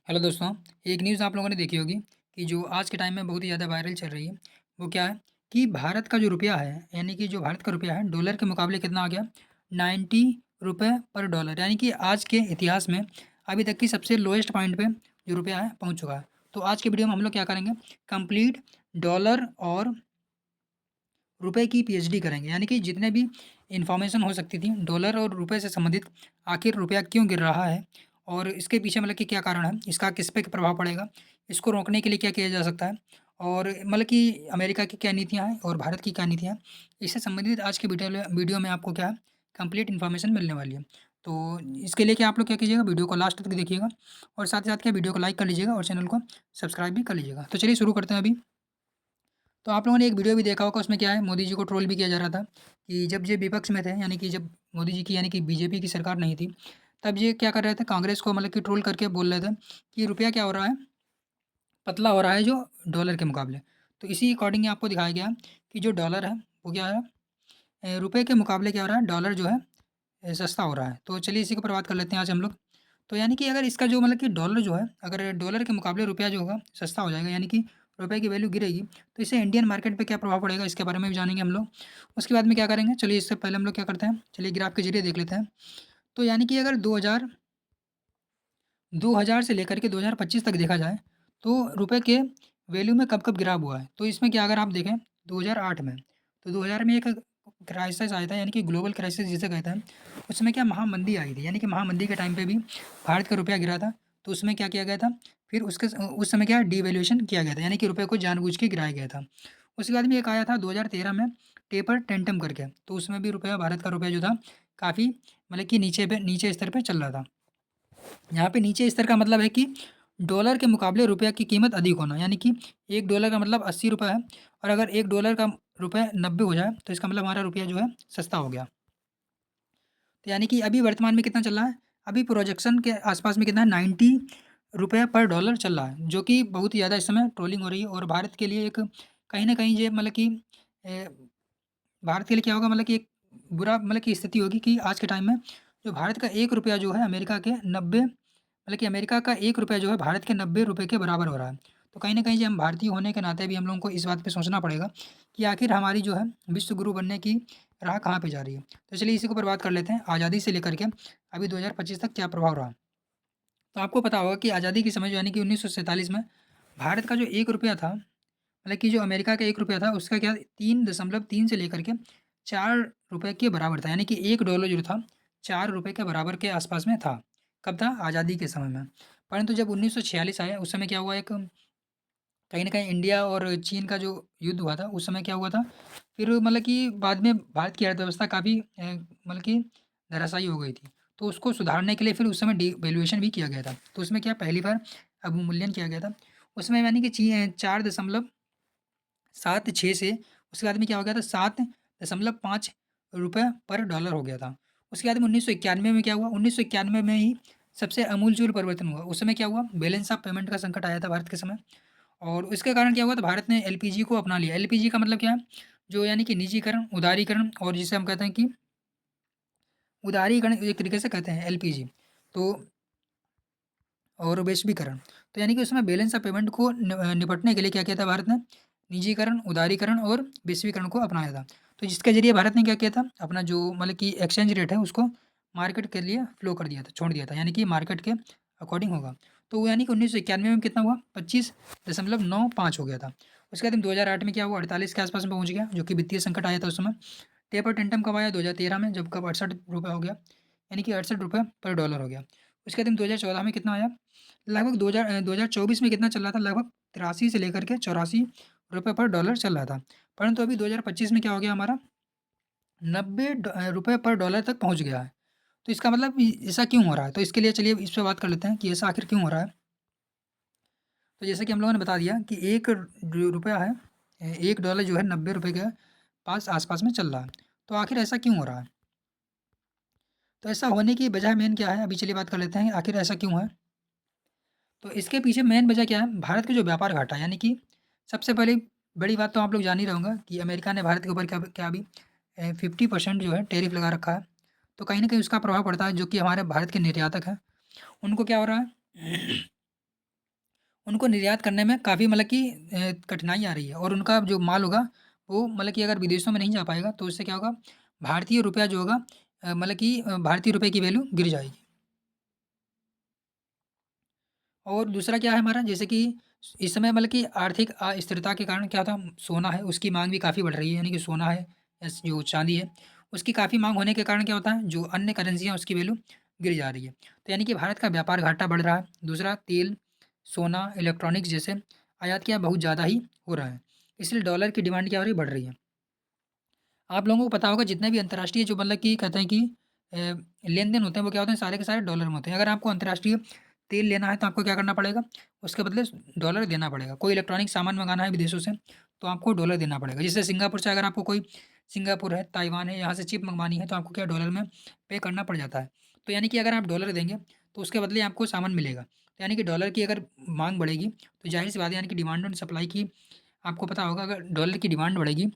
Hello दोस्तों, एक news आप लोगों ने देखी होगी कि जो आज के टाइम में बहुत ही ज़्यादा वायरल चल रही है, वो क्या है कि भारत का जो रुपया है, यानी कि जो भारत का रुपया है, डॉलर के मुकाबले कितना आ गया? 90 रुपए पर डॉलर, यानी कि आज के इतिहास में अभी तक की सबसे लोएस्ट पॉइंट पे जो रुपया है पहुँच चुका है। तो आज के वीडियो में हम लोग क्या करेंगे, कंप्लीट डॉलर और रुपए की पीएचडी करेंगे, यानी कि जितने भी इन्फॉर्मेशन हो सकती थी डॉलर और रुपए से संबंधित, आखिर रुपया क्यों गिर रहा है और इसके पीछे मतलब कि क्या कारण है, इसका किस पे प्रभाव पड़ेगा, इसको रोकने के लिए क्या किया जा सकता है और मतलब कि अमेरिका की क्या नीतियाँ हैं और भारत की क्या नीतियाँ हैं, इससे संबंधित आज के वीडियो में आपको क्या है, कंप्लीट इन्फॉर्मेशन मिलने वाली है। तो इसके लिए क्या आप लोग क्या कीजिएगा, वीडियो को लास्ट तक देखिएगा और साथ ही साथ क्या वीडियो को लाइक कर लीजिएगा और चैनल को सब्सक्राइब भी कर लीजिएगा। तो चलिए शुरू करते हैं अभी। तो आप लोगों ने एक वीडियो भी देखा होगा, उसमें क्या है, मोदी जी को ट्रोल भी किया जा रहा था कि जब ये विपक्ष में थे, यानी कि जब मोदी जी की यानी कि बीजेपी की सरकार नहीं थी, तब ये क्या कर रहे थे, कांग्रेस को मतलब कि ट्रोल करके बोल रहे थे कि रुपया क्या हो रहा है, पतला हो रहा है जो डॉलर के मुकाबले। तो इसी अकॉर्डिंग आपको दिखाया गया कि जो डॉलर है वो क्या है, रुपये के मुकाबले क्या हो रहा है, डॉलर जो है सस्ता हो रहा है। तो चलिए इसी के ऊपर बात कर लेते हैं आज हम लोग। तो यानी कि अगर इसका जो मतलब कि डॉलर जो है, अगर डॉलर के मुकाबले रुपया जो होगा सस्ता हो जाएगा, यानी कि रुपए की वैल्यू गिरेगी, तो इससे इंडियन मार्केट पे क्या प्रभाव पड़ेगा, इसके बारे में भी जानेंगे हम लोग। उसके बाद में क्या करेंगे, चलिए इससे पहले हम लोग क्या करते हैं, चलिए ग्राफ के ज़रिए देख लेते हैं। तो यानी कि अगर 2000 से लेकर के 2025 तक देखा जाए, तो रुपए के वैल्यू में कब-कब गिराव हुआ है। तो इसमें क्या, अगर आप देखें 2008 में, तो 2000 में एक क्राइसिस आया था, यानी कि ग्लोबल क्राइसिस जिसे कहते हैं। उसमें क्या महामंदी आई थी, यानी कि महामंदी के टाइम पे भी भारत का रुपया गिरा था। तो उसमें क्या किया गया था, फिर उस समय क्या डिवैल्यूएशन किया गया था, यानी कि रुपए को जानबूझ के गिराया गया था। उसके बाद में एक आया था 2013 में टेपर टेंटम करके, तो उसमें भी रुपया, भारत का रुपया जो था काफ़ी मतलब कि नीचे स्तर पे चल रहा था। यहाँ पे नीचे स्तर का मतलब है कि डॉलर के मुकाबले रुपये की कीमत अधिक होना, यानी कि $1 का मतलब ₹80 है और अगर $1 का रुपये 90 हो जाए, तो इसका मतलब हमारा रुपया जो है सस्ता हो गया। तो यानी कि अभी वर्तमान में कितना चल रहा है, अभी प्रोजेक्शन के आसपास में कितना है, ₹90 पर डॉलर चल रहा है, जो कि बहुत ही ज़्यादा इस समय ट्रोलिंग हो रही है और भारत के लिए एक कहीं न कहीं ये मतलब कि ए, भारत के लिए क्या होगा, मतलब कि एक बुरा मतलब की स्थिति होगी कि आज के टाइम में जो भारत का ₹1 जो है, अमेरिका के 90 मतलब कि अमेरिका का ₹1 जो है भारत के ₹90 के बराबर हो रहा है। तो कहीं न कहीं जो हम भारतीय होने के नाते भी हम लोगों को इस बात पे सोचना पड़ेगा कि आखिर हमारी जो है विश्व गुरु बनने की राह कहाँ पे जा रही है। तो चलिए इसी के ऊपर बात कर लेते हैं, आज़ादी से लेकर के अभी 2025 तक क्या प्रभाव रहा। तो आपको पता होगा कि आज़ादी के समय यानी कि 1947 में भारत का जो ₹1 था, मतलब कि जो अमेरिका का ₹1 था, उसका क्या 3.3 से लेकर के ₹4 के बराबर था, यानी कि $1 जो था ₹4 के बराबर के आसपास में था। कब था? आज़ादी के समय में। परंतु जब 1946 आया, उस समय क्या हुआ, एक कहीं न कहीं इंडिया और चीन का जो युद्ध हुआ था, उस समय क्या हुआ था, फिर मतलब कि बाद में भारत की अर्थव्यवस्था काफ़ी मतलब कि धराशायी हो गई थी। तो उसको सुधारने के लिए फिर उस समय डिवैल्यूएशन भी किया गया था। तो उसमें क्या, पहली बार अवमूल्यन किया गया था। उसमें यानी कि 4.76 से उसके बाद में क्या हो गया था, ₹7.5 पर डॉलर हो गया था। उसके बाद में 1991 में क्या हुआ, 1991 में ही सबसे आमूल-चूल परिवर्तन हुआ। उस समय क्या हुआ, बैलेंस ऑफ पेमेंट का संकट आया था भारत के समय और इसके कारण क्या हुआ, तो भारत ने एलपीजी को अपना लिया। एलपीजी का मतलब क्या है, जो यानी कि निजीकरण, उदारीकरण और जिसे हम कहते हैं कि उदारीकरण एक तरीके से कहते हैं एलपीजी। तो और वैश्वीकरण, तो यानी कि उसमें बैलेंस ऑफ पेमेंट को निपटने के लिए क्या किया था भारत ने, निजीकरण, उदारीकरण और वैश्वीकरण को अपनाया था। तो जिसके ज़रिए भारत ने क्या किया था, अपना जो मतलब कि एक्सचेंज रेट है उसको मार्केट के लिए फ्लो कर दिया था, छोड़ दिया था, यानी कि मार्केट के अकॉर्डिंग होगा। तो वो यानी कि 1991 में कितना हुआ, 25.95 हो गया था। उसके बाद 2008 में क्या हुआ, 48 के आसपास में पहुँच गया, जो कि वित्तीय संकट आया था उस समय। टेपर टेंटम कब आया, 2013 में, जब कब ₹68 हो गया, यानी कि ₹68 पर डॉलर हो गया। उसके बाद 2014 में कितना आया, लगभग 2024 में कितना चल रहा था, लगभग 83 से लेकर के ₹84 पर डॉलर चल रहा था। परंतु अभी 2025 में क्या हो गया हमारा, ₹90 पर डॉलर तक पहुँच गया है। तो इसका मतलब ऐसा क्यों हो रहा है? तो इसके लिए चलिए इस पे बात कर लेते हैं कि ऐसा आखिर क्यों हो रहा है। तो जैसे कि हम लोगों ने बता दिया कि एक रुपया है, $1 जो है ₹90 के आस-पास में चल रहा है। तो आखिर ऐसा क्यों हो रहा है? तो ऐसा होने की वजह मेन क्या है? अभी चलिए बात कर लेते हैं, आखिर ऐसा क्यों है? तो इसके पीछे मेन वजह क्या है? भारत का जो व्यापार घाटा, यानी कि सबसे पहले बड़ी बात तो आप लोग जान ही रहे होंगे कि अमेरिका ने भारत के ऊपर क्या क्या अभी 50% जो है टैरिफ लगा रखा है। तो कहीं न कहीं उसका प्रभाव पड़ता है, जो कि हमारे भारत के निर्यातक हैं, उनको क्या हो रहा है उनको निर्यात करने में काफ़ी मतलब कि कठिनाई आ रही है और उनका जो माल होगा वो मतलब कि अगर विदेशों में नहीं जा पाएगा तो उससे क्या होगा, भारतीय रुपया जो होगा मतलब कि भारतीय रुपए की वैल्यू गिर जाएगी। और दूसरा क्या है हमारा, जैसे कि इस समय मतलब कि आर्थिक अस्थिरता के कारण क्या होता है, सोना है उसकी माँग भी काफ़ी बढ़ रही है, यानी कि सोना है जो चाँदी है, उसकी काफ़ी माँग होने के कारण क्या होता है, जो अन्य करेंसी है उसकी वैल्यू गिर जा रही है। तो यानी कि भारत का व्यापार घाटा बढ़ रहा है। दूसरा तेल, सोना, इलेक्ट्रॉनिक्स जैसे आयात क्या बहुत ज़्यादा ही हो रहा है। इसलिए डॉलर की डिमांड क्या हो रही है, बढ़ रही है। आप लोगों को पता होगा जितने भी अंतर्राष्ट्रीय जो मतलब कि कहते हैं कि लेन-देन होते हैं वो क्या होते हैं, सारे के सारे डॉलर में होते हैं। अगर आपको अंतर्राष्ट्रीय तेल लेना है तो आपको क्या करना पड़ेगा? उसके बदले डॉलर देना पड़ेगा। कोई इलेक्ट्रॉनिक सामान मँगाना है विदेशों से तो आपको डॉलर देना पड़ेगा। जैसे सिंगापुर से अगर आपको कोई सिंगापुर है, ताइवान है, यहाँ से चिप मँगवानी है तो आपको क्या डॉलर में पे करना पड़ जाता है। तो यानी कि अगर आप डॉलर देंगे तो उसके बदले आपको सामान मिलेगा। तो यानी कि डॉलर की अगर माँग बढ़ेगी तो ज़ाहिर-सी बात है, यानी कि डिमांड एंड सप्लाई की आपको पता होगा, अगर डॉलर की डिमांड बढ़ेगी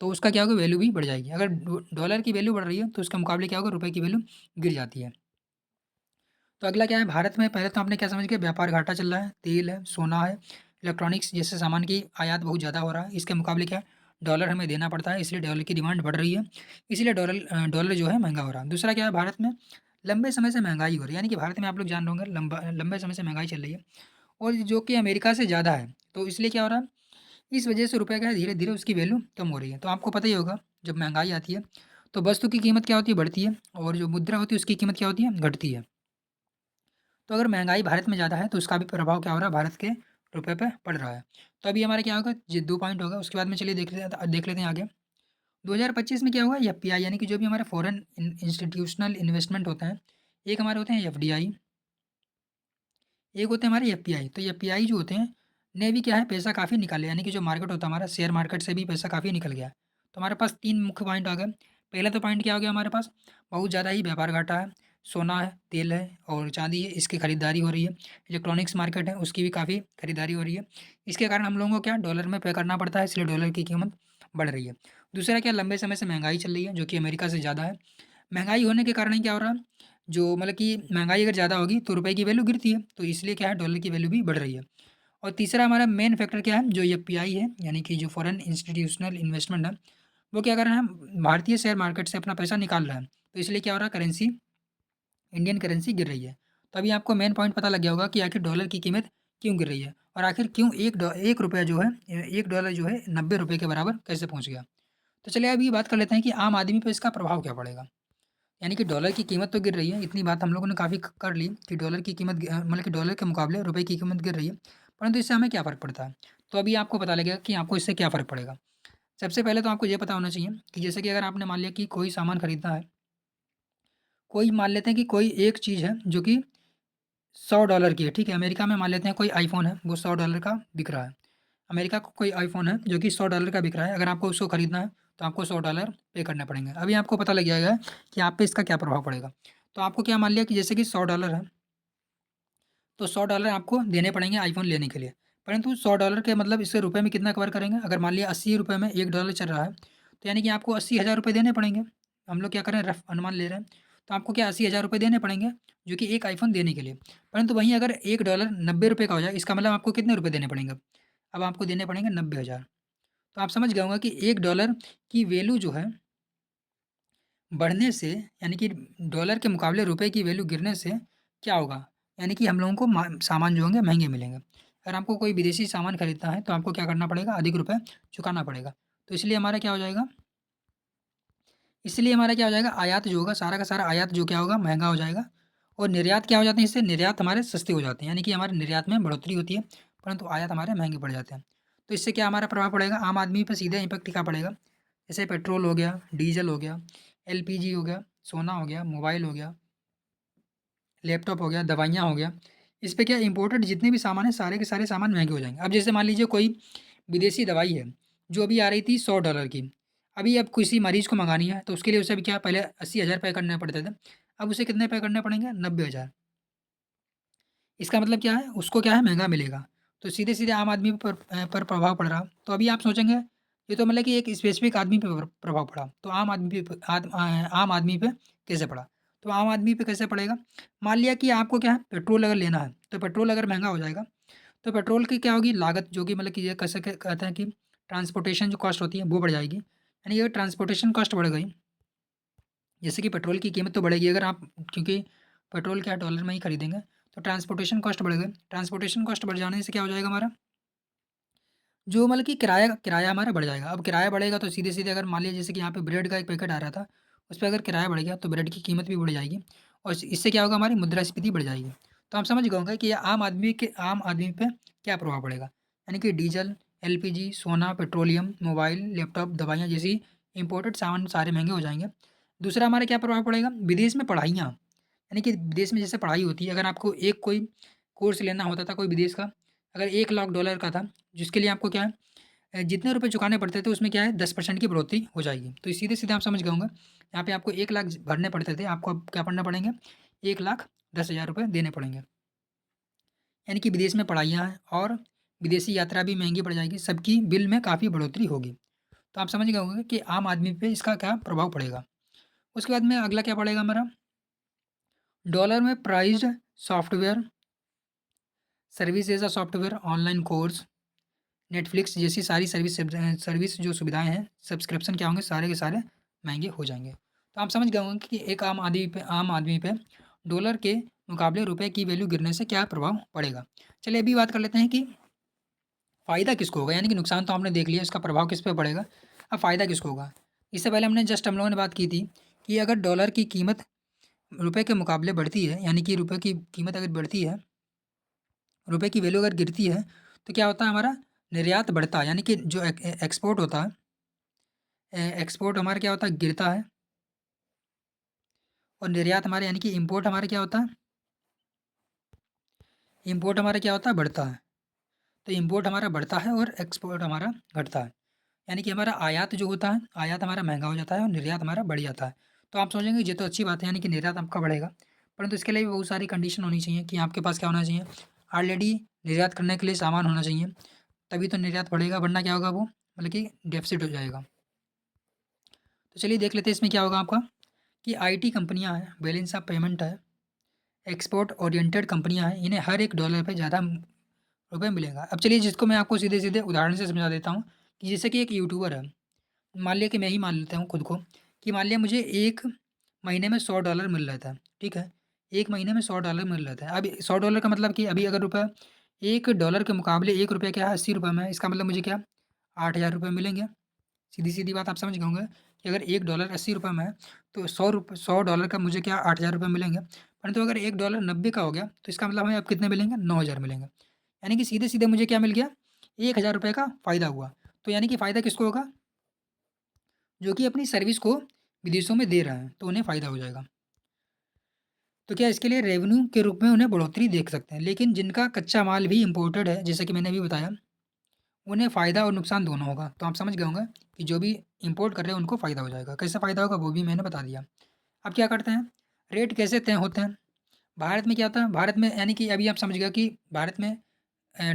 तो उसका क्या होगा, वैल्यू भी बढ़ जाएगी। अगर डॉलर की वैल्यू बढ़ रही है तो उसके मुकाबले क्या होगा, रुपए की वैल्यू गिर जाती है। तो अगला क्या है, भारत में पहले तो आपने क्या समझ गया, व्यापार घाटा चल रहा है, तेल है, सोना है, इलेक्ट्रॉनिक्स जैसे सामान की आयात बहुत ज़्यादा हो रहा है। इसके मुकाबले क्या है, डॉलर हमें देना पड़ता है, इसलिए डॉलर की डिमांड बढ़ रही है। इसलिए डॉलर जो है महँगा हो रहा है। दूसरा क्या है, भारत में लंबे समय से महँगाई हो रही है, यानी कि भारत में आप लोग जान रहे होंगे लंबे समय से महँगाई चल रही है और जो कि अमेरिका से ज़्यादा है। तो इसलिए क्या हो रहा है, इस वजह से रुपए क्या है, धीरे-धीरे उसकी वैल्यू कम हो रही है। तो आपको पता ही होगा जब महँगाई आती है तो वस्तु की कीमत क्या होती है, बढ़ती है और जो मुद्रा होती है उसकी कीमत क्या होती है, घटती है। तो अगर महँगाई भारत में ज़्यादा है तो उसका भी प्रभाव क्या हो रहा है, भारत के रुपए पे पड़ रहा है। तो अभी हमारा क्या होगा, ये 2 पॉइंट होगा, उसके बाद में चलिए देख लेते हैं आगे। 2025 में क्या हुआ, एफपीआई यानी कि जो भी हमारे फॉरेन इंस्टीट्यूशनल इन्वेस्टमेंट होते हैं, एक हमारे होते हैं एफडीआई, एक होते हैं हमारे एफपीआई। तो एफपीआई जो होते हैं ने भी क्या है, पैसा काफ़ी निकाले, यानी कि जो मार्केट होता है हमारा शेयर मार्केट से भी पैसा काफ़ी निकल गया। तो हमारे पास 3 मुख्य पॉइंट आ गए। पहला तो पॉइंट क्या हो गया हमारे पास, बहुत ज़्यादा ही व्यापार घाटा है, सोना है, तेल है और चाँदी है, इसकी खरीदारी हो रही है। इलेक्ट्रॉनिक्स मार्केट है, उसकी भी काफ़ी खरीदारी हो रही है। इसके कारण हम लोगों को क्या डॉलर में पे करना पड़ता है, इसलिए डॉलर की कीमत बढ़ रही है। दूसरा क्या, लंबे समय से महँगाई चल रही है, जो कि अमेरिका से ज़्यादा है। महँगाई होने के कारण ही क्या हो रहा है, जो मतलब कि महँगाई अगर ज़्यादा होगी तो रुपए की वैल्यू गिरती है, तो इसलिए क्या है, डॉलर की वैल्यू भी बढ़ रही है। और तीसरा हमारा मेन फैक्टर क्या है, जो एफपीआई है, यानी कि जो फॉरेन इंस्टीट्यूशनल इन्वेस्टमेंट है, वो क्या कर रहा है, भारतीय शेयर मार्केट से अपना पैसा निकाल रहा है। तो इसलिए क्या हो रहा है, करेंसी इंडियन करेंसी गिर रही है। तो अभी आपको मेन पॉइंट पता लग गया होगा कि आखिर डॉलर की कीमत क्यों गिर रही है और आखिर क्यों एक रुपया जो है, $1 जो है ₹90 के बराबर कैसे पहुँच गया। तो चलिए अब ये बात कर लेते हैं कि आम आदमी पे इसका प्रभाव क्या पड़ेगा। यानी कि डॉलर की कीमत तो गिर रही है, इतनी बात हम लोगों ने काफ़ी कर ली कि डॉलर की कीमत मतलब कि डॉलर के मुकाबले रुपए की कीमत गिर रही है, परंतु इससे हमें क्या फ़र्क पड़ता है। तो अभी आपको पता लगेगा कि आपको इससे क्या फ़र्क पड़ेगा। सबसे पहले तो आपको ये पता होना चाहिए कि जैसे कि अगर आपने मान लिया कि कोई सामान खरीदना है, कोई मान लेते हैं कि कोई एक चीज़ है जो कि $100 की है, ठीक है। अमेरिका में मान लेते हैं कोई आईफोन है, वो $100 का बिक रहा है। अमेरिका को कोई आईफोन है जो कि $100 का बिक रहा है, अगर आपको उसको खरीदना है तो आपको $100 पे करने पड़ेंगे। अभी आपको पता लग जाएगा कि आप पे इसका क्या प्रभाव पड़ेगा। तो आपको क्या, मान लिया कि जैसे कि $100 है, तो $100 आपको देने पड़ेंगे आईफ़ोन लेने के लिए। परंतु $100 के मतलब इससे रुपए में कितना कवर करेंगे? अगर मान लिया ₹80 में $1 चल रहा है, तो यानी कि आपको ₹80,000 देने पड़ेंगे। हम लोग क्या कर रहे हैं, रफ़ अनुमान ले रहे हैं। तो आपको क्या ₹80,000 देने पड़ेंगे, जो कि एक आईफ़ोन देने के लिए। परंतु वहीं अगर $1 ₹90 का हो जाए, इसका मतलब आपको कितने रुपए देने पड़ेंगे अब? अब आपको देने पड़ेंगे 90,000। तो आप समझ गए होंगे कि $1 की वैल्यू जो है बढ़ने से, यानी कि डॉलर के मुकाबले रुपए की वैल्यू गिरने से क्या होगा? यानी कि हम लोगों को सामान जो होंगे महँगे मिलेंगे। अगर आपको कोई विदेशी सामान खरीदना है तो आपको क्या करना पड़ेगा? अधिक रुपए चुकाना पड़ेगा। तो इसलिए हमारा क्या हो जाएगा, इसलिए हमारा क्या हो जाएगा, आयात जो होगा सारा का सारा आयात जो क्या होगा, महँगा हो जाएगा। और निर्यात क्या हो जाते हैं, इससे निर्यात हमारे सस्ते हो जाते हैं, यानी कि हमारे निर्यात में बढ़ोतरी होती है, परंतु आयात हमारे महँगे पड़ जाते हैं। तो इससे क्या हमारा प्रभाव पड़ेगा, आम आदमी पे सीधा इम्पैक्ट क्या पड़ेगा? जैसे पेट्रोल हो गया, डीज़ल हो गया, एलपीजी हो गया, सोना हो गया, मोबाइल हो गया, लैपटॉप हो गया, दवाइयाँ हो गया। इस पे क्या, इम्पोर्टेड जितने भी सामान हैं, सारे के सारे सामान महँगे हो जाएँगे। अब जैसे मान लीजिए कोई विदेशी दवाई है, जो अभी आ रही थी $100 की, अभी अब किसी मरीज़ को मँगानी है, तो उसके लिए उसे भी क्या, पहले 80,000 पे करने पड़ते थे, अब उसे कितने पे करने पड़ेंगे, 90,000। इसका मतलब क्या है, उसको क्या है, महँगा मिलेगा। तो सीधे-सीधे आम आदमी पर प्रभाव पड़ रहा। तो अभी आप सोचेंगे, ये तो मतलब कि एक स्पेसिफ़िक आदमी पे प्रभाव पड़ा। तो आम आदमी पे कैसे पड़ा? तो आम आदमी पे कैसे पड़ेगा? मान लिया कि आपको क्या है, पेट्रोल अगर लेना है, तो पेट्रोल अगर महँगा हो जाएगा, तो पेट्रोल की क्या होगी लागत, जो कि मतलब कि ये कैसे कहते हैं कि ट्रांसपोर्टेशन जो कॉस्ट होती है वो बढ़ जाएगी। यानी अगर ट्रांसपोर्टेशन कॉस्ट बढ़ गई, जैसे कि पेट्रोल की कीमत तो बढ़ेगी अगर आप, क्योंकि पेट्रोल क्या है डॉलर में ही खरीदेंगे, तो ट्रांसपोर्टेशन कॉस्ट बढ़ गई। ट्रांसपोर्टेशन कॉस्ट बढ़ जाने से क्या हो जाएगा हमारा, जो मतलब कि किराया किराया हमारा बढ़ जाएगा। अब किराया बढ़ेगा तो सीधे-सीधे अगर मान लीजिए जैसे कि यहाँ पे ब्रेड का एक पैकेट आ रहा था, उस पे अगर किराया बढ़ गया तो ब्रेड की कीमत भी बढ़ जाएगी और इससे क्या होगा हमारी मुद्रास्फीति बढ़ जाएगी। तो आप समझ गए होंगे कि आम आदमी पे क्या प्रभाव पड़ेगा। यानी कि डीज़ल, एलपीजी, सोना, पेट्रोलियम, मोबाइल, लैपटॉप, दवाइयाँ जैसी इम्पोर्टेड सामान सारे महँगे हो जाएँगे। दूसरा हमारा क्या प्रभाव पड़ेगा, विदेश में पढ़ाइयाँ, यानी कि विदेश में जैसे पढ़ाई होती है, अगर आपको एक कोई कोर्स लेना होता था कोई विदेश का, अगर 1 लाख डॉलर का था, जिसके लिए आपको क्या है जितने रुपए चुकाने पड़ते थे उसमें क्या है 10% की बढ़ोतरी हो जाएगी। तो सीधे-सीधे आप समझ गए होंगे, यहाँ पे आपको 1 लाख भरने पड़ते थे, आपको अब क्या पड़ना पड़ेंगे 1,10,000 रुपए देने पड़ेंगे। यानी कि विदेश में पढ़ाइयाँ हैं और विदेशी यात्रा भी महँगी पड़ जाएगी, सबकी बिल में काफ़ी बढ़ोतरी होगी। तो आप समझ गए होंगे कि आम आदमी पे इसका क्या प्रभाव पड़ेगा। उसके बाद में अगला क्या पड़ेगा हमारा, डॉलर में priced software, service as a software, online course, Netflix जैसी सारी सर्विस जो सुविधाएँ हैं, सब्सक्रिप्शन क्या होंगे सारे के सारे महँगे हो जाएँगे। तो आप समझ गए होंगे कि एक आम आदमी पे डॉलर के मुकाबले रुपए की वैल्यू गिरने से क्या प्रभाव पड़ेगा। चलिए अभी बात कर लेते हैं कि फ़ायदा किसको होगा, यानी कि नुकसान तो आपने देख लिया, इसका प्रभाव किस पे पड़ेगा, अब फ़ायदा किसको होगा। इससे पहले हमने जस्ट हम लोगों ने बात की थी कि अगर डॉलर की कीमत रुपए के मुकाबले बढ़ती है, यानी कि रुपए की कीमत अगर बढ़ती है, रुपए की वैल्यू अगर गिरती है, तो क्या होता है हमारा निर्यात बढ़ता है, यानी कि जो एक्सपोर्ट होता है, एक्सपोर्ट हमारा क्या होता है गिरता है और निर्यात हमारे यानी कि इम्पोर्ट हमारा क्या होता है, इम्पोर्ट हमारा क्या होता है बढ़ता है। तो इम्पोर्ट हमारा बढ़ता है और एक्सपोर्ट हमारा घटता है। यानी कि हमारा आयात जो होता है, आयात हमारा महँगा हो जाता है और निर्यात हमारा बढ़ जाता है। तो आप सोचेंगे ये तो अच्छी बात है, यानी कि निर्यात आपका बढ़ेगा, परंतु इसके लिए भी बहुत सारी कंडीशन होनी चाहिए कि आपके पास क्या होना चाहिए, ऑलरेडी निर्यात करने के लिए सामान होना चाहिए, तभी तो निर्यात बढ़ेगा, वरना क्या होगा वो मतलब कि डेफ़िसिट हो जाएगा। तो चलिए देख लेते हैं इसमें क्या होगा आपका, कि आईटी कंपनियाँ हैं, बैलेंस ऑफ पेमेंट है, एक्सपोर्ट ओरिएंटेड कंपनियाँ हैं, इन्हें हर एक डॉलर पे ज़्यादा रुपए मिलेगा। अब चलिए जिसको मैं आपको सीधे-सीधे उदाहरण से समझा देता हूँ, कि जैसे कि एक यूट्यूबर है, मान लिया कि मैं ही मान लेता हूँ खुद को, कि मान लिया मुझे 1 महीने में $100 मिल रहा था, ठीक है? 1 महीने में $100 मिल रहा था। अब $100 का मतलब कि अभी अगर रुपया 1 डॉलर के मुकाबले 1 रुपया क्या है ₹80 में है, इसका मतलब मुझे क्या 8,000 रुपए मिलेंगे। सीधी-सीधी बात आप समझ गए होंगे कि अगर 1 डॉलर $80 में है, तो $100 का मुझे क्या 8,000 रुपए मिलेंगे। परंतु अगर 1 डॉलर 90 का हो गया, तो इसका मतलब हमें अब कितने मिलेंगे 9,000 मिलेंगे। यानी कि सीधे-सीधे मुझे क्या मिल गया 1,000 रुपए का फ़ायदा हुआ। तो यानी कि फ़ायदा किसको होगा? जो कि अपनी सर्विस को विदेशों में दे रहे हैं, तो उन्हें फ़ायदा हो जाएगा। तो क्या इसके लिए रेवेन्यू के रूप में उन्हें बढ़ोतरी देख सकते हैं। लेकिन जिनका कच्चा माल भी इम्पोर्टेड है, जैसे कि मैंने अभी बताया, उन्हें फ़ायदा और नुकसान दोनों होगा। तो आप समझ गए होंगे कि जो भी इम्पोर्ट कर रहे हैं उनको फ़ायदा हो जाएगा। कैसे फ़ायदा होगा वो भी मैंने बता दिया। अब क्या करते हैं, रेट कैसे तय होते हैं? भारत में क्या होता है, भारत में यानी कि अभी आप समझ गए कि भारत में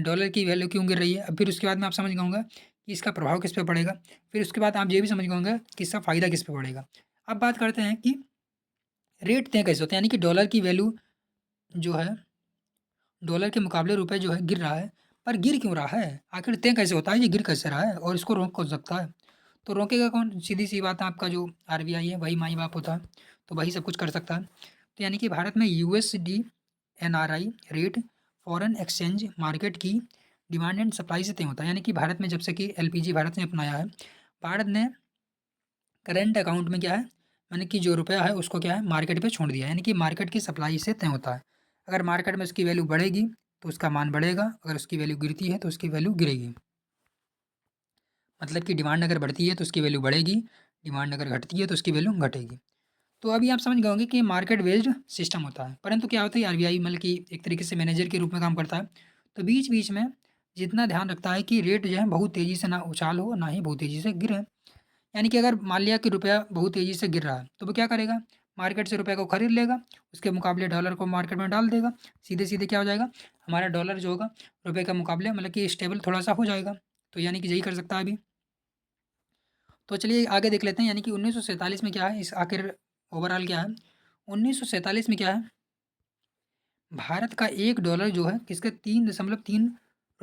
डॉलर की वैल्यू क्यों गिर रही है। अब फिर उसके बाद में आप समझ गए होंगे कि इसका प्रभाव किस पे पड़ेगा। फिर उसके बाद आप ये भी समझ गए होंगे कि इसका फ़ायदा किस पे पड़ेगा। अब बात करते हैं कि रेट तय कैसे होते हैं, यानी कि डॉलर की वैल्यू जो है, डॉलर के मुकाबले रुपए जो है गिर रहा है, पर गिर क्यों रहा है? आखिर तय कैसे होता है, ये गिर कैसे रहा है और इसको रोक कौन सकता है? तो रोकेगा कौन? सीधी-सी बात है, आपका जो आरबीआई है, वही माई-बाप होता है, तो वही सब कुछ कर सकता है। तो यानी कि भारत में USD NRI rate foreign exchange market की डिमांड एंड सप्लाई से तय होता है। यानी कि भारत में जब से कि एलपीजी भारत ने अपनाया है, भारत ने करंट अकाउंट में क्या है, यानी कि जो रुपया है उसको क्या है मार्केट पे छोड़ दिया है, यानी कि मार्केट की सप्लाई से तय होता है। अगर मार्केट में उसकी वैल्यू बढ़ेगी तो उसका मान बढ़ेगा, अगर उसकी वैल्यू गिरती है तो उसकी वैल्यू गिरेगी। मतलब कि डिमांड अगर बढ़ती है तो उसकी वैल्यू बढ़ेगी, डिमांड अगर घटती है तो उसकी वैल्यू घटेगी। तो अभी आप समझ गए होंगे कि मार्केट बेस्ड सिस्टम होता है, परंतु क्या होता है आरबीआई मतलब कि एक तरीके से मैनेजर के रूप में काम करता है। तो बीच-बीच में जितना ध्यान रखता है कि रेट जो है बहुत तेज़ी से ना उछाल हो, ना ही बहुत तेज़ी से गिरे। यानी कि अगर मान लिया कि रुपया बहुत तेज़ी से गिर रहा है, तो वो क्या करेगा? मार्केट से रुपए को खरीद लेगा, उसके मुकाबले डॉलर को मार्केट में डाल देगा। सीधे-सीधे क्या हो जाएगा? हमारा डॉलर जो होगा, रुपए के मुकाबले मतलब कि स्टेबल थोड़ा-सा हो जाएगा। तो यानी कि यही कर सकता है अभी। तो चलिए आगे देख लेते हैं, यानी कि 1947 में क्या है, इस आखिर ओवरऑल क्या है? 1947 में क्या है? भारत का 1 डॉलर जो है किसके 3.3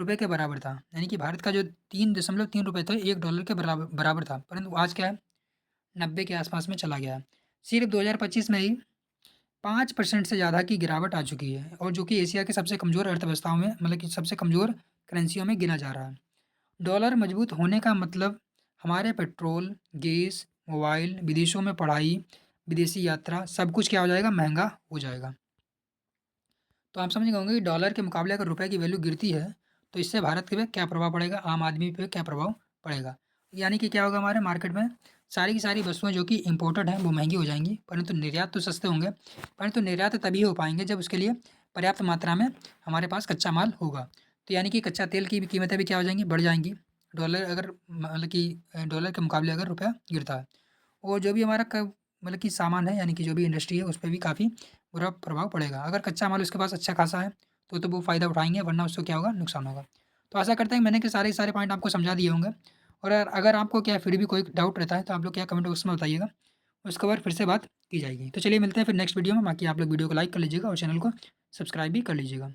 रुपए के बराबर था। यानी कि भारत का जो 3.3 रुपए था, $1 के बराबर था, परंतु आज क्या है, 90 के आसपास में चला गया है। सिर्फ 2025 में ही 5% से ज़्यादा की गिरावट आ चुकी है, और जो कि एशिया के सबसे कमज़ोर अर्थव्यवस्थाओं में, मतलब कि सबसे कमज़ोर करेंसियों में गिना जा रहा है। डॉलर मजबूत होने का मतलब हमारे पेट्रोल, गैस, मोबाइल, विदेशों में पढ़ाई, विदेशी यात्रा, सब कुछ क्या हो जाएगा, महँगा हो जाएगा। तो आप समझ गए होंगे कि डॉलर के मुकाबले अगर रुपए की वैल्यू गिरती है, तो इससे भारत के पे क्या प्रभाव पड़ेगा, आम आदमी पे क्या प्रभाव पड़ेगा। यानी कि क्या होगा, हमारे मार्केट में सारी की सारी वस्तुएँ जो कि इम्पोर्टेड हैं, वो महँगी हो जाएँगी, परंतु निर्यात तो सस्ते होंगे। परंतु निर्यात तभी हो पाएँगे जब उसके लिए पर्याप्त मात्रा में हमारे पास कच्चा माल होगा। तो यानी कि कच्चा तेल की भी कीमतें भी क्या हो जाएँगी, बढ़ जाएँगी। डॉलर अगर मतलब कि डॉलर के मुकाबले अगर रुपया गिरता है। और जो भी हमारा मतलब कि सामान है, यानी कि जो भी इंडस्ट्री है, उस पे भी काफ़ी बुरा प्रभाव पड़ेगा। अगर कच्चा माल उसके पास अच्छा खासा है, तो वो फ़ायदा उठाएँगे, वरना उसको क्या होगा, नुकसान होगा। तो आशा करते हैं मैंने के सारे के सारे पॉइंट आपको समझा दिए होंगे, और अगर आपको क्या फिर भी कोई डाउट रहता है, तो आप लोग क्या कमेंट बॉक्स में बताइएगा, उसके बाद फिर से बात की जाएगी। तो चलिए मिलते हैं फिर नेक्स्ट वीडियो में, बाकी आप लोग वीडियो को लाइक कर लीजिएगा और चैनल को सब्सक्राइब भी कर लीजिएगा।